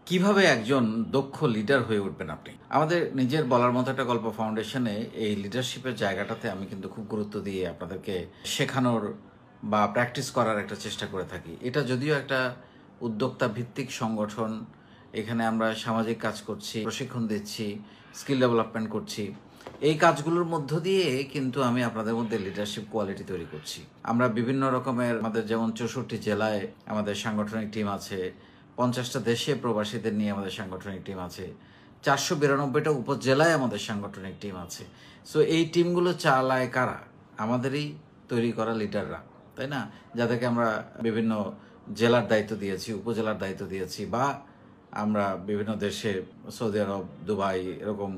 কিভাবে একজন দক্ষ লিডার হয়ে উঠবেন আপনি? আমাদের নিজের বলার মতো একটা গল্প ফাউন্ডেশনে এই লিডারশিপের জায়গাটাতে আমি কিন্তু খুব গুরুত্ব দিয়ে আপনাদেরকে শেখানোর বা প্র্যাকটিস করার একটা চেষ্টা করে থাকি। এটা যদিও একটা উদ্যোক্তা ভিত্তিক সংগঠন, এখানে আমরা সামাজিক কাজ করছি, প্রশিক্ষণ দিচ্ছি, স্কিল ডেভেলপমেন্ট করছি। এই কাজগুলোর মধ্য দিয়ে কিন্তু আমি আপনাদের মধ্যে লিডারশিপ কোয়ালিটি তৈরি করছি। আমরা বিভিন্ন রকমের আমাদের যেমন 64 জেলায় আমাদের সাংগঠনিক টিম আছে, 50টা দেশে প্রবাসীদের নিয়ে আমাদের সাংগঠনিক টিম আছে, 492টা উপজেলায় আমাদের সাংগঠনিক টিম আছে। সো এই টিমগুলো চালায় কারা? আমাদেরই তৈরি করা লিডাররা, তাই না? যাদেরকে আমরা বিভিন্ন জেলার দায়িত্ব দিয়েছি, উপজেলার দায়িত্ব দিয়েছি, বা আমরা বিভিন্ন দেশে সৌদি আরব, দুবাই, এরকম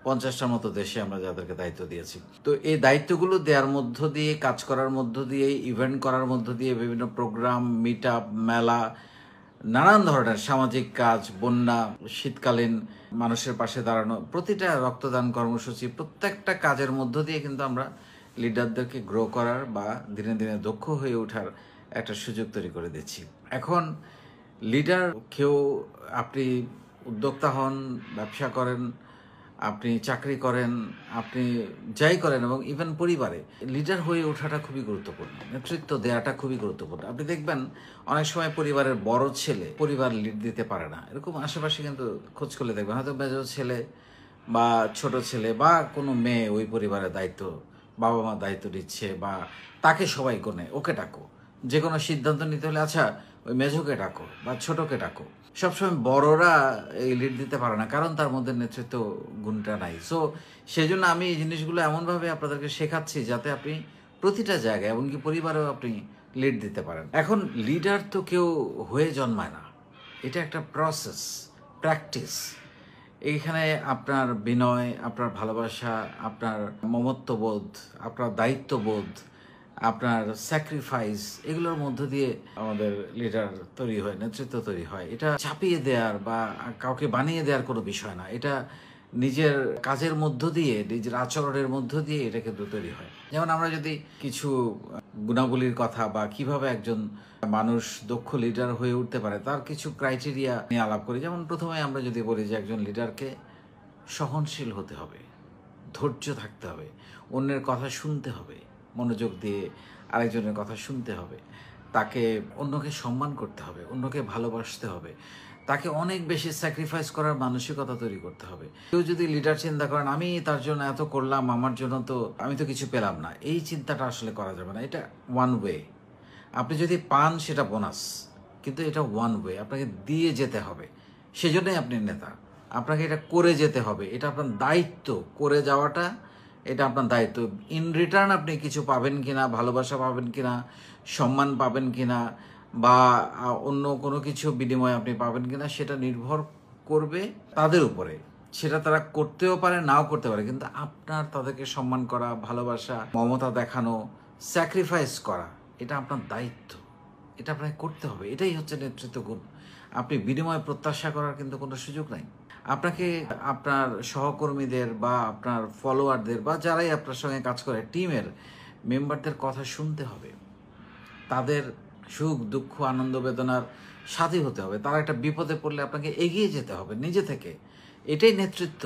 50টার মতো দেশে আমরা যাদেরকে দায়িত্ব দিয়েছি। তো এই দায়িত্বগুলো দেওয়ার মধ্য দিয়ে, কাজ করার মধ্য দিয়ে, ইভেন্ট করার মধ্য দিয়ে, বিভিন্ন প্রোগ্রাম, মিট আপ, মেলা, নানান ধরনের সামাজিক কাজ, বন্যা, শীতকালীন মানুষের পাশে দাঁড়ানো, প্রতিটা রক্তদান কর্মসূচি, প্রত্যেকটা কাজের মধ্য দিয়ে কিন্তু আমরা লিডারদেরকে গ্রো করার বা দিনে দিনে দক্ষ হয়ে ওঠার একটা সুযোগ তৈরি করে দিচ্ছি। এখন লিডার কেউ, আপনি উদ্যোক্তা হন, ব্যবসা করেন, আপনি চাকরি করেন, আপনি যাই করেন, এবং ইভেন পরিবারে লিডার হয়ে ওঠাটা খুবই গুরুত্বপূর্ণ, নেতৃত্ব দেওয়াটা খুবই গুরুত্বপূর্ণ। আপনি দেখবেন অনেক সময় পরিবারের বড় ছেলে পরিবার লিড দিতে পারে না, এরকম আশেপাশে কিন্তু খোঁজ করলে দেখবেন হয়তো মেজো ছেলে বা ছোট ছেলে বা কোনো মেয়ে ওই পরিবারের দায়িত্ব, বাবা মা দায়িত্ব দিচ্ছে, বা তাকে সবাই কোনে, ওকে ডাকো, যে কোনো সিদ্ধান্ত নিতে হলে আচ্ছা ওই মেজোকে ডাকো বা ছোটকে ডাকো। সবসময় বড়রা এই লিড দিতে পারে না, কারণ তার মধ্যে নেতৃত্ব গুণটা নাই। সো সেই জন্য আমি এই জিনিসগুলো এমনভাবে আপনাদেরকে শেখাচ্ছি যাতে আপনি প্রতিটা জায়গায়, এমনকি পরিবারেও আপনি লিড দিতে পারেন। এখন লিডার তো কেউ হয়ে জন্মায় না, এটা একটা প্রসেস, প্র্যাকটিস। এইখানে আপনার বিনয়, আপনার ভালোবাসা, আপনার মমত্ববোধ, আপনার দায়িত্ববোধ, আপনার স্যাক্রিফাইস, এগুলোর মধ্য দিয়ে আমাদের লিডার তৈরি হয়, নেতৃত্ব তৈরি হয়। এটা চাপিয়ে দেওয়ার বা কাউকে বানিয়ে দেওয়ার কোনো বিষয় না, এটা নিজের কাজের মধ্য দিয়ে, নিজের আচরণের মধ্য দিয়ে এটা কিন্তু তৈরি হয়। যেমন আমরা যদি কিছু গুণাবলীর কথা বা কিভাবে একজন মানুষ দক্ষ লিডার হয়ে উঠতে পারে তার কিছু ক্রাইটেরিয়া নিয়ে আলাপ করি। যেমন প্রথমে আমরা যদি বলি যে একজন লিডারকে সহনশীল হতে হবে, ধৈর্য থাকতে হবে, অন্যের কথা শুনতে হবে, মনোযোগ দিয়ে আরেকজনের কথা শুনতে হবে, তাকে অন্যকে সম্মান করতে হবে, অন্যকে ভালোবাসতে হবে, তাকে অনেক বেশি স্যাক্রিফাইস করার মানসিকতা তৈরি করতে হবে। কেউ যদি লিডার চিন্তা করেন আমি তার জন্য এত করলাম, আমার জন্য তো আমি তো কিছু পেলাম না, এই চিন্তাটা আসলে করা যাবে না। এটা ওয়ান ওয়ে, আপনি যদি পান সেটা বোনাস, কিন্তু এটা ওয়ান ওয়ে, আপনাকে দিয়ে যেতে হবে। সেজন্যই আপনি নেতা, আপনাকে এটা করে যেতে হবে, এটা আপনার দায়িত্ব। করে যাওয়াটা এটা আপনার দায়িত্ব। ইন রিটার্ন আপনি কিছু পাবেন কিনা, ভালোবাসা পাবেন কিনা, সম্মান পাবেন কিনা, বা অন্য কোনো কিছু বিনিময়ে আপনি পাবেন কিনা, সেটা নির্ভর করবে তাদের উপরে। সেটা তারা করতেও পারে, নাও করতে পারে, কিন্তু আপনার তাদেরকে সম্মান করা, ভালোবাসা, মমতা দেখানো, স্যাক্রিফাইস করা, এটা আপনার দায়িত্ব, এটা আপনাকে করতে হবে। এটাই হচ্ছে নেতৃত্ব গুণ। আপনি বিনিময় প্রত্যাশা করার কিন্তু কোনো সুযোগ নাই। আপনাকে আপনার সহকর্মীদের বা আপনার ফলোয়ারদের বা যারাই আপনার সঙ্গে কাজ করে টিমের মেম্বারদের কথা শুনতে হবে, তাদের সুখ দুঃখ আনন্দ বেদনার সাথী হতে হবে। তারা একটা বিপদে পড়লে আপনাকে এগিয়ে যেতে হবে নিজে থেকে। এটাই নেতৃত্ব।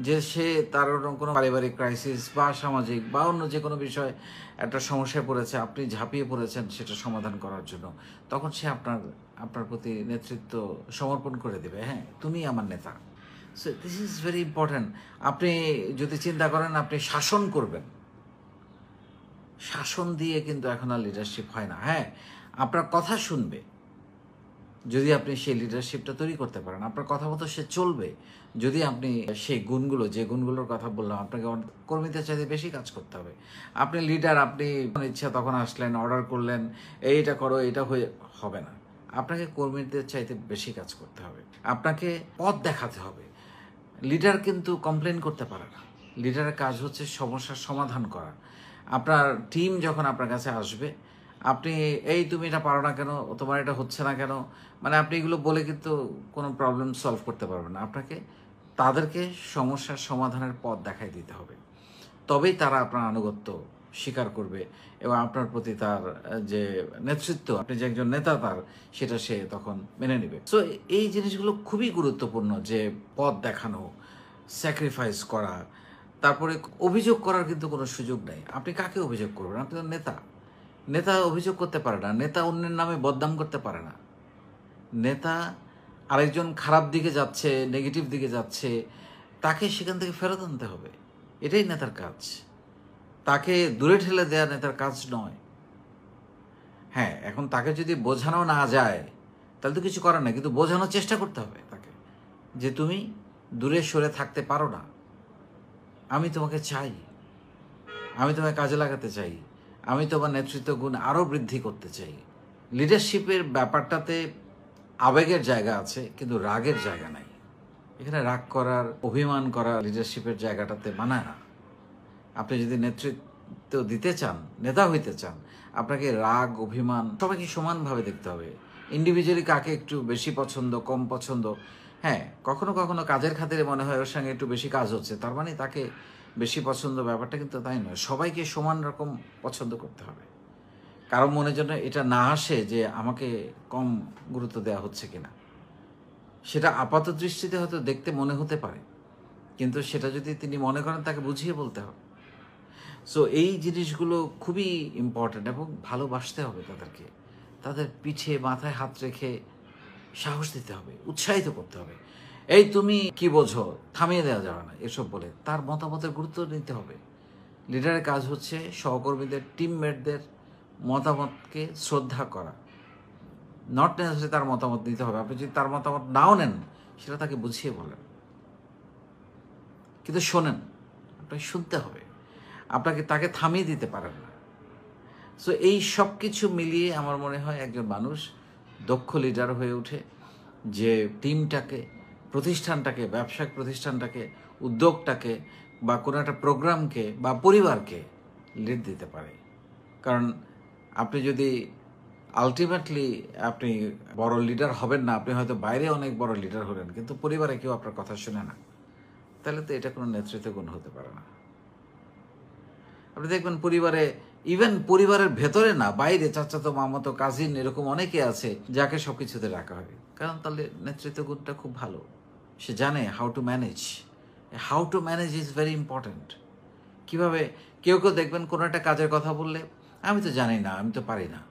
যে সে তার কোনো পারিবারিক ক্রাইসিস বা সামাজিক বা অন্য যে কোনো বিষয় একটা সমস্যায় পড়েছে, আপনি ঝাঁপিয়ে পড়েছেন সেটা সমাধান করার জন্য, তখন সে আপনার প্রতি নেতৃত্ব সমর্পণ করে দেবে। হ্যাঁ, তুমি আমার নেতা। So this is very important. আপনি যদি চিন্তা করেন আপনি শাসন করবেন, শাসন দিয়ে কিন্তু এখন আর লিডারশিপ হয় না। হ্যাঁ, আপনার কথা শুনবে, যদি আপনি সেই লিডারশিপটা তৈরি করতে পারেন। আপনার কথা মতো সে চলবে যদি আপনি সেই গুণগুলো, যে গুণগুলোর কথা বললাম, আপনাকে কর্মীদের চাইতে বেশি কাজ করতে হবে। আপনি লিডার, আপনি ইচ্ছা তখন আসলেন, অর্ডার করলেন, এইটা করো, এটা হয়ে হবে না। আপনাকে কর্মীদের চাইতে বেশি কাজ করতে হবে, আপনাকে পথ দেখাতে হবে। লিডার কিন্তু কমপ্লেন করতে পারে না, লিডারের কাজ হচ্ছে সমস্যার সমাধান করা। আপনার টিম যখন আপনার কাছে আসবে, আপনি এই তুমি এটা পারো না কেন, তোমার এটা হচ্ছে না কেন, মানে আপনি এগুলো বলে কিন্তু কোনো প্রবলেম সলভ করতে পারবেন না। আপনাকে তাদেরকে সমস্যার সমাধানের পথ দেখাই দিতে হবে, তবেই তারা আপনার আনুগত্য স্বীকার করবে এবং আপনার প্রতি তার যে নেতৃত্ব, আপনি যে একজন নেতা তার, সেটা সে তখন মেনে নেবে। সো এই জিনিসগুলো খুবই গুরুত্বপূর্ণ, যে পথ দেখানো, স্যাক্রিফাইস করা, তারপরে অভিযোগ করার কিন্তু কোনো সুযোগ নেই। আপনি কাকে অভিযোগ করবেন? আপনি তো নেতা। নেতা অভিযোগ করতে পারে না, নেতা অন্যের নামে বদনাম করতে পারে না। নেতা আরেকজন খারাপ দিকে যাচ্ছে, নেগেটিভ দিকে যাচ্ছে, তাকে সেখান থেকে ফেরত আনতে হবে। এটাই নেতার কাজ। তাকে দূরে ঠেলে দেওয়া নেতার কাজ নয়। হ্যাঁ, এখন তাকে যদি বোঝানো না যায় তাহলে তো কিছু করার নেই, কিন্তু বোঝানোর চেষ্টা করতে হবে তাকে, যে তুমি দূরে সরে থাকতে পারো না, আমি তোমাকে চাই, আমি তোমাকে কাজে লাগাতে চাই, আমি তোমার নেতৃত্ব গুণ আরও বৃদ্ধি করতে চাই। লিডারশিপের ব্যাপারটাতে আবেগের জায়গা আছে, কিন্তু রাগের জায়গা নাই। এখানে রাগ করার, অভিমান করা লিডারশিপের জায়গাটাতে মানায় না। আপনি যদি নেতৃত্ব দিতে চান, নেতা হইতে চান, আপনাকে রাগ, অভিমান সবাইকে সমানভাবে দেখতে হবে। ইন্ডিভিজুয়ালি কাকে একটু বেশি পছন্দ, কম পছন্দ, হ্যাঁ, কখনো কখনো কাজের খাতিরে মনে হয় ওর সঙ্গে একটু বেশি কাজ হচ্ছে, তার মানে তাকে বেশি পছন্দ, ব্যাপারটা কিন্তু তাই নয়। সবাইকে সমান রকম পছন্দ করতে হবে। কারো মনে যেন এটা না আসে যে আমাকে কম গুরুত্ব দেওয়া হচ্ছে কিনা। সেটা আপাত দৃষ্টিতে হয়তো দেখতে মনে হতে পারে, কিন্তু সেটা যদি তিনি মনে করেন, তাকে বুঝিয়ে বলতে হবে। সো এই জিনিসগুলো খুবই ইম্পর্ট্যান্ট, এবং ভালোবাসতে হবে তাদেরকে। তাদের পিঠে মাথায় হাত রেখে সাহস দিতে হবে, উৎসাহিত করতে হবে। এই তুমি কি বোঝো, থামিয়ে দেওয়া যাবে না এসব বলে। তার মতামতের গুরুত্ব নিতে হবে। লিডারের কাজ হচ্ছে সহকর্মীদের, টিমমেটদের মতামতকে শ্রদ্ধা করা। নট নেসেসারি তার মতামত নিতে হবে। আপনি যদি তার মতামত নাও নেন, সেটা তাকে বুঝিয়ে বলেন, কিন্তু শোনেন। আপনাকে শুনতে হবে, আপনাকে তাকে থামিয়ে দিতে পারেন না। সো এই সব কিছু মিলিয়ে আমার মনে হয় একজন মানুষ দক্ষ লিডার হয়ে ওঠে, যে টিমটাকে, প্রতিষ্ঠানটাকে, ব্যবসায়িক প্রতিষ্ঠানটাকে, উদ্যোগটাকে, বা কোনো একটা প্রোগ্রামকে বা পরিবারকে লিড দিতে পারে। কারণ আপনি যদি আলটিমেটলি আপনি বড় লিডার হবেন না, আপনি হয়তো বাইরে অনেক বড় লিডার হলেন, কিন্তু পরিবারে কেউ আপনার কথা শুনে না, তাহলে তো এটা কোনো নেতৃত্ব গুণ হতে পারে না। আপনি দেখবেন পরিবারে, ইভেন পরিবারের ভেতরে না, বাইরে চাচাতো, মামাতো, কাজিন, এরকম অনেকে আছে যাকে সব কিছুতে রাখা হবে, কারণ তাহলে নেতৃত্ব গুণটা খুব ভালো। সে জানে how to manage. How to manage is very important. কীভাবে, কেউ কেউ দেখবেন কোনো একটা কাজের কথা বললে, আমি তো জানি না, আমি তো পারি না।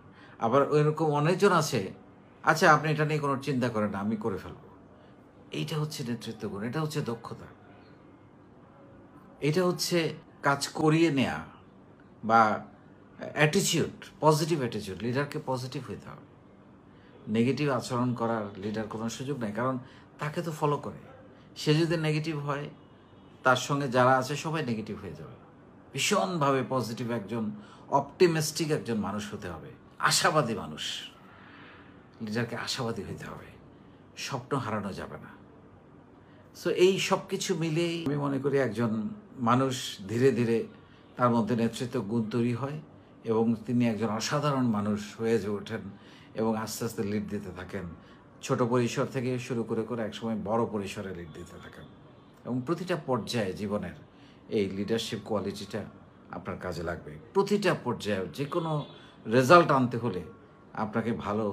আবার ওইরকম অনেকজন আছে, আচ্ছা আপনি এটা নিয়ে কোনো চিন্তা করেন না, আমি করে ফেলবো। এইটা হচ্ছে নেতৃত্ব গুণ, এটা হচ্ছে দক্ষতা, এটা হচ্ছে কাজ করিয়ে নেয়া, বা অ্যাটিচিউড, পজিটিভ অ্যাটিচিউড। লিডারকে পজিটিভ হইতে হবে। নেগেটিভ আচরণ করার লিডার কোনো সুযোগ নেই, কারণ তাকে তো ফলো করে। সে যদি নেগেটিভ হয়, তার সঙ্গে যারা আছে সবাই নেগেটিভ হয়ে যাবে। ভীষণভাবে পজিটিভ একজন, অপটিমিস্টিক একজন মানুষ হতে হবে, আশাবাদী মানুষ। লিডারকে আশাবাদী হইতে হবে, স্বপ্ন হারানো যাবে না। সো এই সব কিছু মিলেই আমি মনে করি একজন মানুষ ধীরে ধীরে তার মধ্যে নেতৃত্ব গুণ তৈরি হয়, এবং তিনি একজন অসাধারণ মানুষ হয়ে ওঠেন, এবং আস্তে আস্তে লিড দিতে থাকেন। ছোট পরিসর থেকে শুরু করে করে একসময় বড় পরিসরে লিড দিতে থাকেন, এবং প্রতিটা পর্যায়ে জীবনের এই লিডারশিপ কোয়ালিটিটা আপনার কাজে লাগবে। প্রতিটা পর্যায়ে যে কোনো রেজাল্ট আনতে হলে আপনাকে ভালো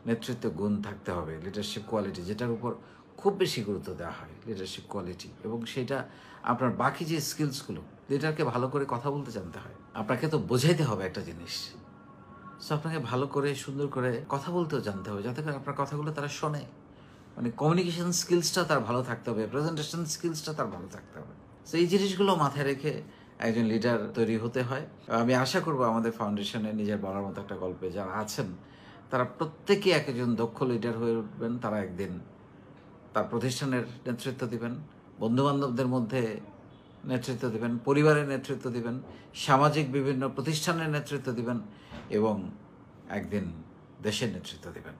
নেতৃত্ব গুণ থাকতে হবে, লিডারশিপ কোয়ালিটি, যেটার উপর খুব বেশি গুরুত্ব দেওয়া হয়, লিডারশিপ কোয়ালিটি। এবং সেটা আপনার বাকি যে স্কিলসগুলো, লিডারকে ভালো করে কথা বলতে জানতে হয়। আপনাকে তো বোঝাইতে হবে একটা জিনিস, সো আপনাকে ভালো করে, সুন্দর করে কথা বলতেও জানতে হবে, যাতে করে আপনার কথাগুলো তারা শোনে। মানে কমিউনিকেশন স্কিলসটা তার ভালো থাকতে হবে, প্রেজেন্টেশন স্কিলসটা তার ভালো থাকতে হবে। সো এই জিনিসগুলো মাথায় রেখে একজন লিডার তৈরি হতে হয়। আমি আশা করব আমাদের ফাউন্ডেশনে নিজের বলার মতো একটা গল্পে যারা আছেন, তারা প্রত্যেকে একজন দক্ষ লিডার হয়ে উঠবেন। তারা একদিন তার প্রতিষ্ঠানের নেতৃত্ব দিবেন, বন্ধুবান্ধবদের মধ্যে নেতৃত্ব দিবেন, পরিবারের নেতৃত্ব দিবেন, সামাজিক বিভিন্ন প্রতিষ্ঠানের নেতৃত্ব দিবেন, এবং একদিন দেশের নেতৃত্ব দিবেন।